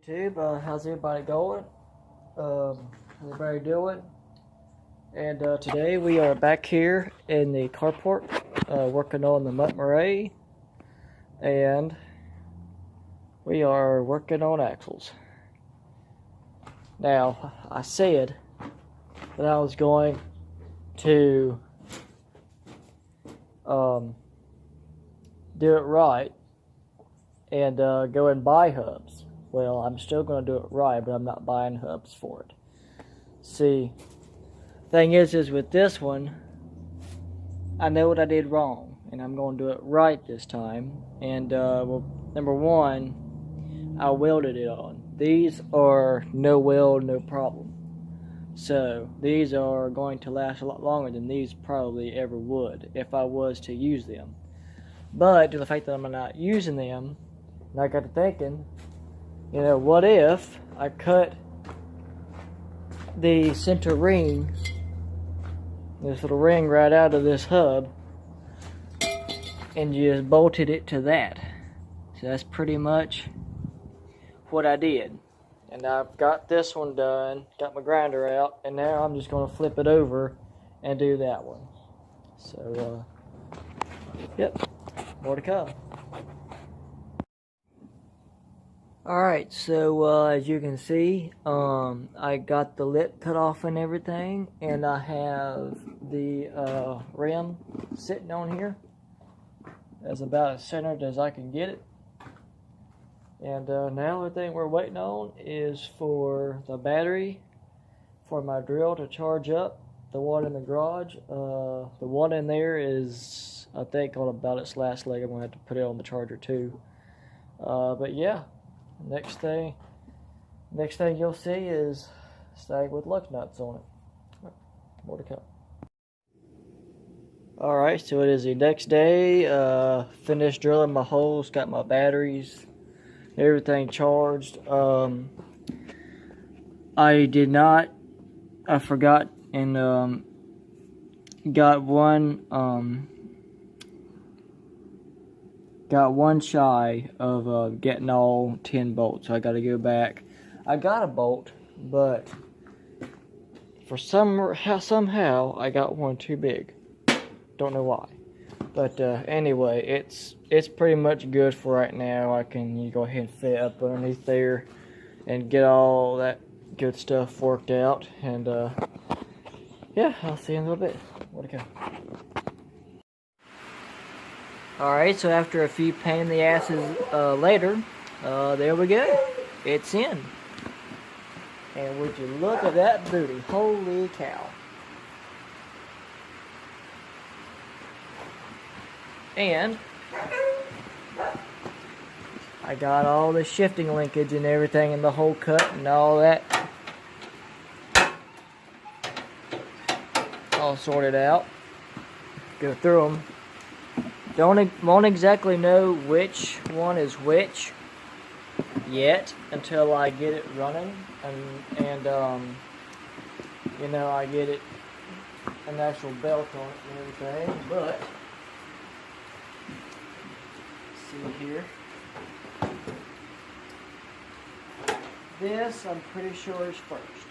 YouTube, how's everybody going? How's everybody doing? And today we are back here in the carport working on the MUTMurray, and we are working on axles. Now, I said that I was going to do it right and go and buy hubs. Well, I'm still going to do it right, but I'm not buying hubs for it. See, thing is with this one, I know what I did wrong, and I'm going to do it right this time. And well, number one, I welded it on. These are no weld, no problem. So these are going to last a lot longer than these probably ever would if I was to use them. But due to the fact that I'm not using them, and I got to thinking, you know, what if I cut the center ring, this little ring right out of this hub, and just bolted it to that. So that's pretty much what I did. And I've got this one done, got my grinder out, and now I'm just going to flip it over and do that one. So, yep, more to come. Alright, so as you can see, I got the lip cut off and everything, and I have the rim sitting on here as about as centered as I can get it. And now the thing we're waiting on is for the battery for my drill to charge up. The one in the garage, the one in there is, I think, on about its last leg. I'm going to have to put it on the charger too. But yeah. Next thing you'll see is stag with lug nuts on it. More to come. Alright, so it is the next day. Finished drilling my holes, got my batteries, everything charged. I forgot and got one shy of getting all 10 bolts, so I got to go back. I got a bolt, but for somehow I got one too big. Don't know why, but anyway, it's pretty much good for right now. You go ahead and fit up underneath there and get all that good stuff worked out, and yeah, I'll see you in a little bit. More to come. Alright, so after a few pain in the asses later, there we go. It's in. And would you look at that booty? Holy cow. And I got all the shifting linkage and everything and the hole cut and all that all sorted out. Go through them. Won't exactly know which one is which yet until I get it running and you know, I get it an actual belt on it and everything. But see here, this I'm pretty sure is first.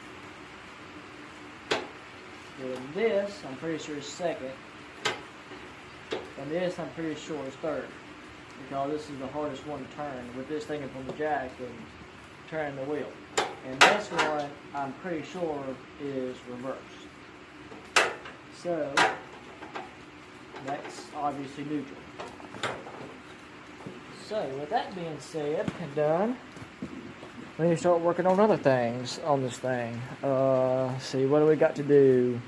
Then this I'm pretty sure is second. And this, I'm pretty sure, is third, because this is the hardest one to turn with this thing up on the jack and turning the wheel. And this one, I'm pretty sure, is reverse. So, that's obviously neutral. So, with that being said and done, we need to start working on other things on this thing. See, what do we got to do?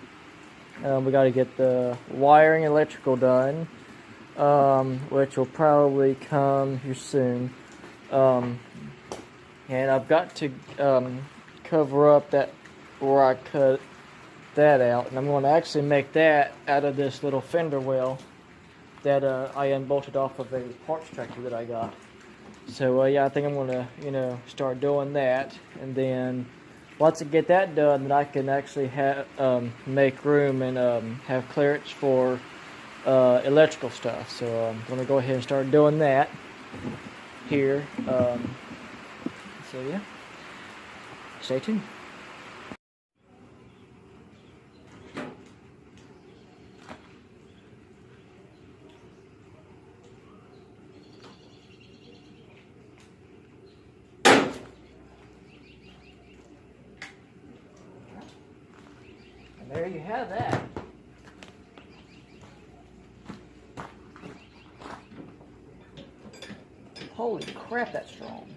We got to get the wiring and electrical done, which will probably come here soon. And I've got to cover up that where I cut that out, and I'm going to actually make that out of this little fender well that I unbolted off of a parts tractor that I got. So yeah, I think I'm going to start doing that, and then once I get that done, then I can actually make room and have clearance for electrical stuff. So I'm going to go ahead and start doing that here. So yeah. stay tuned. And there you have that. Holy crap, that's strong.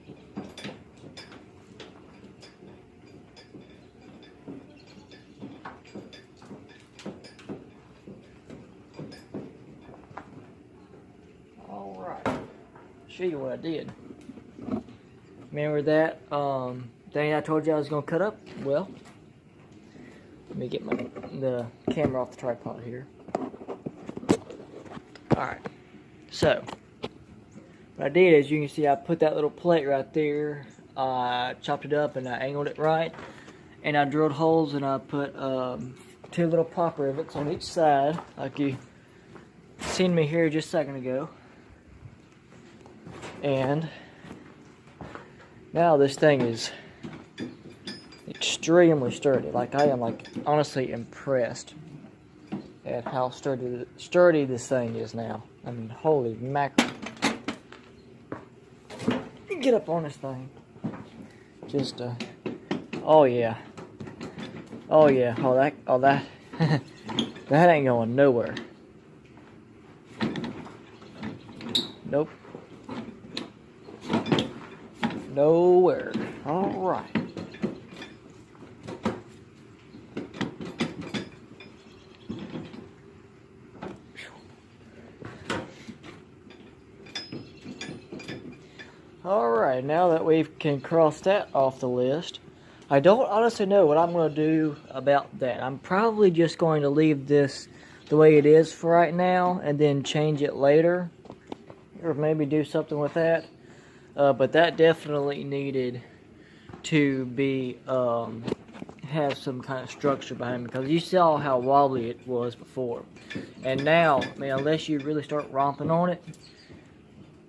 Alright. Show you what I did. Remember that thing I told you I was going to cut up? Well, let me get the camera off the tripod here. Alright. So, what I did is, you can see I put that little plate right there. I chopped it up and I angled it right. And I drilled holes and I put 2 little pop rivets on each side, like you seen me here just a second ago. And now this thing is extremely sturdy. Like, I am honestly impressed at how sturdy this thing is now. I mean, holy mackerel. Get up on this thing. Just oh yeah. Oh yeah. Oh that that ain't going nowhere. Nope. Nowhere. Alright. Alright, now that we can cross that off the list, I don't honestly know what I'm going to do about that. I'm probably just going to leave this the way it is for right now and then change it later, or maybe do something with that. But that definitely needed to be have some kind of structure behind it, because you saw how wobbly it was before. And now, I mean, unless you really start romping on it,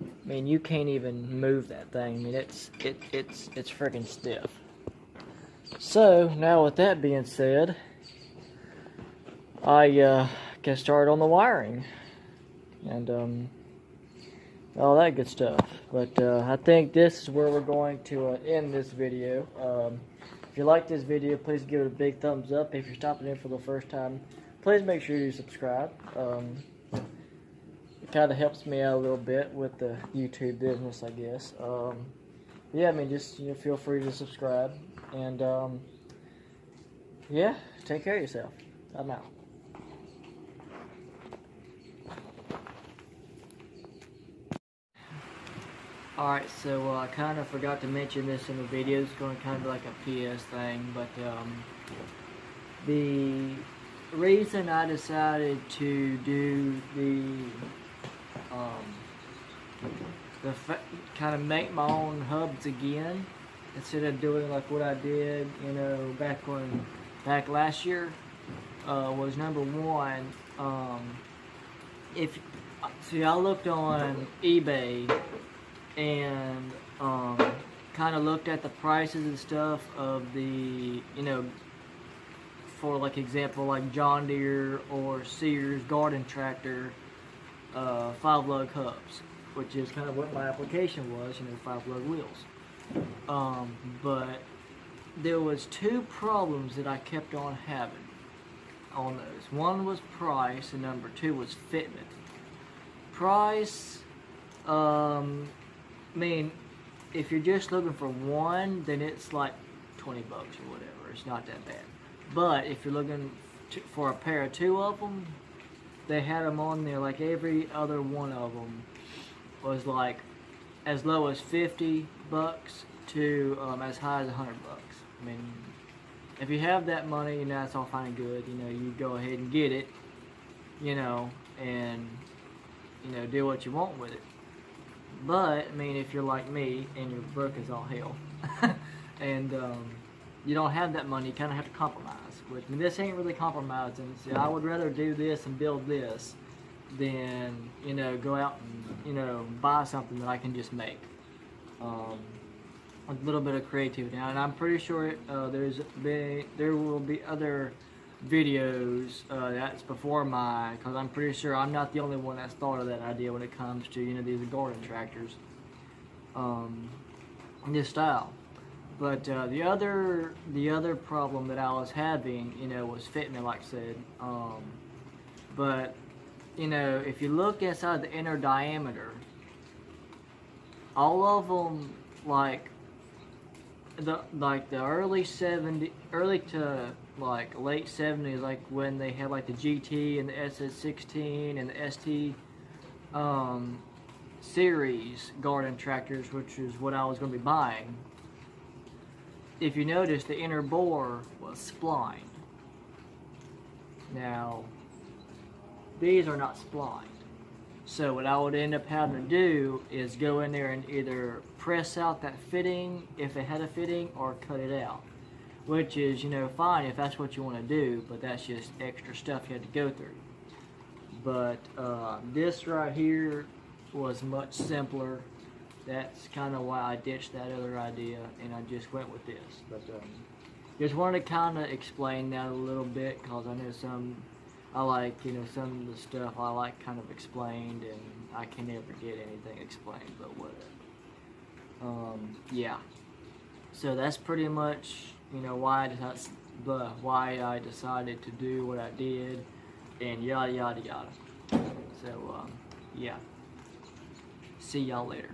I mean, you can't even move that thing. I mean, it's freaking stiff. So now, with that being said, I get started on the wiring and all that good stuff. But I think this is where we're going to end this video. If you like this video, please give it a big thumbs up. If you're stopping in for the first time, please make sure you subscribe. It kind of helps me out a little bit with the YouTube business, I guess. Yeah, I mean, just feel free to subscribe. And yeah, take care of yourself. I'm out. Alright, so I kind of forgot to mention this in the video. It's going to kind of be like a PS thing, but the reason I decided to do kind of make my own hubs again, instead of doing like what I did, back last year, was number one. I looked on eBay and kind of looked at the prices and stuff of the, for like example, like John Deere or Sears garden tractor 5-lug hubs, which is kind of what my application was, 5-lug wheels. But there was 2 problems that I kept on having on those. One was price, and number 2 was fitment. Price, I mean, if you're just looking for one, then it's like $20 or whatever. It's not that bad. But if you're looking for a pair of 2 of them, they had them on there, like every other one of them was like as low as $50 to as high as $100. I mean, if you have that money, that's all fine and good. You go ahead and get it, and do what you want with it. But I mean, if you're like me and you're broke as all hell, and you don't have that money, you kind of have to compromise. Which, I mean, this ain't really compromising. See, I would rather do this and build this than go out and buy something that I can just make. a little bit of creativity. Now, and I'm pretty sure there will be other videos that's before mine, because I'm pretty sure I'm not the only one that's thought of that idea when it comes to, you know, these garden tractors, this style. But the other problem that I was having, you know, was fitment, like I said. But you know, if you look inside the inner diameter, all of them, like the early to like late 70s, like when they had like the GT and the SS16 and the ST series garden tractors, which is what I was going to be buying. If you notice, the inner bore was splined. Now, these are not splined. So what I would end up having to do is go in there and either press out that fitting, if it had a fitting, or cut it out. Which is, you know, fine if that's what you want to do, but that's just extra stuff you had to go through. But this right here was much simpler. That's kind of why I ditched that other idea and I just went with this. But just wanted to kind of explain that a little bit, because I know I like, you know, some of the stuff I like kind of explained, and I can never get anything explained, but whatever. Yeah. So that's pretty much, you know, why I decided to do what I did, and yada yada yada. So yeah. See y'all later.